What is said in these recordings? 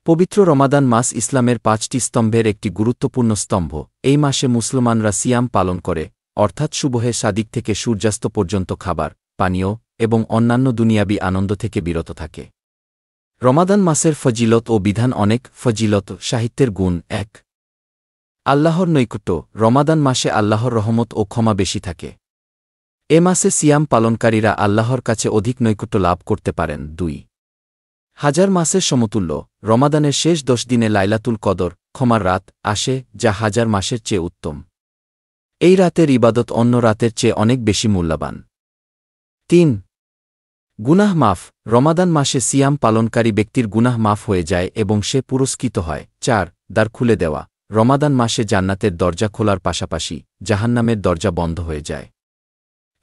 পবিত্র রমাদান মাস ইসলামের ৫টি স্তম্ভের একটি গুরুত্বপূর্ণ স্তম্ভ। এই মাসে মুসলমানরা সিয়াম পালন করে, অর্থাৎ সুবহে সাদিক থেকে সূর্যাস্ত পর্যন্ত খাবার, পানীয় এবং অন্যান্য দুনিয়াবী আনন্দ থেকে বিরত থাকে। রমাদান মাসের ফজিলত ও বিধান। অনেক ফজিলত। সাহিত্যের গুণ। ১. আল্লাহর নৈকট্য। রমাদান মাসে আল্লাহর রহমত ও ক্ষমা বেশি থাকে। এ মাসে সিয়াম পালনকারীরা আল্লাহর কাছে অধিক নৈকট্য লাভ করতে পারেন। ২. হাজার মাসের সমতুল্য। রমাদানের শেষ ১০ দিনে লাইলাতুল কদর, ক্ষমার রাত, আসে, যা হাজার মাসের চেয়ে উত্তম। এই রাতের ইবাদত অন্য রাতের চেয়ে অনেক বেশি মূল্যবান। ৩. গুনাহ মাফ। রমাদান মাসে সিয়াম পালনকারী ব্যক্তির গুনাহ মাফ হয়ে যায় এবং সে পুরস্কৃত হয়। ৪. দ্বার খুলে দেওয়া। রমাদান মাসে জান্নাতের দরজা খোলার পাশাপাশি জাহান্নামের দরজা বন্ধ হয়ে যায়।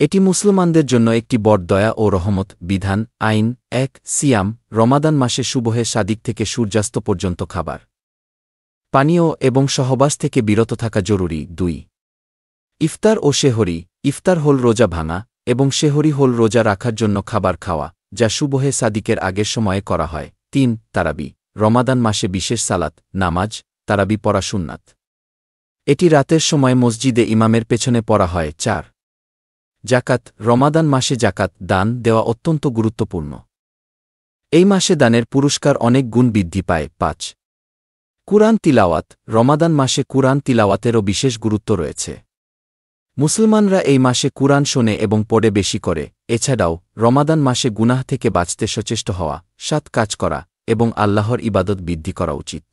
এটি মুসলমানদের জন্য একটি বড় দয়া ও রহমত। বিধান। আইন। ১. সিয়াম। রমাদান মাসে সুবহে সাদিক থেকে সূর্যাস্ত পর্যন্ত খাবার, পানীয় এবং সহবাস থেকে বিরত থাকা জরুরি। ২. ইফতার ও সেহরি। ইফতার হল রোজা ভাঙা এবং সেহরি হল রোজা রাখার জন্য খাবার খাওয়া, যা সুবহে সাদিকের আগের সময়ে করা হয়। ৩. তারাবি। রমাদান মাসে বিশেষ সালাত, নামাজ, তারাবি পড়া সুন্নাত। এটি রাতের সময় মসজিদে ইমামের পেছনে পড়া হয়। ৪. জাকাত। রমাদান মাসে জাকাত দান দেওয়া অত্যন্ত গুরুত্বপূর্ণ। এই মাসে দানের পুরস্কার অনেক গুণ বৃদ্ধি পায়। ৫. কুরআন তিলাওয়াত। রমাদান মাসে কুরআন তিলাওয়াতেরও বিশেষ গুরুত্ব রয়েছে। মুসলমানরা এই মাসে কুরআন শোনে এবং পড়ে বেশি করে। এছাড়াও রমাদান মাসে গুনাহ থেকে বাঁচতে সচেষ্ট হওয়া, সৎ কাজ করা এবং আল্লাহর ইবাদত বৃদ্ধি করা উচিত।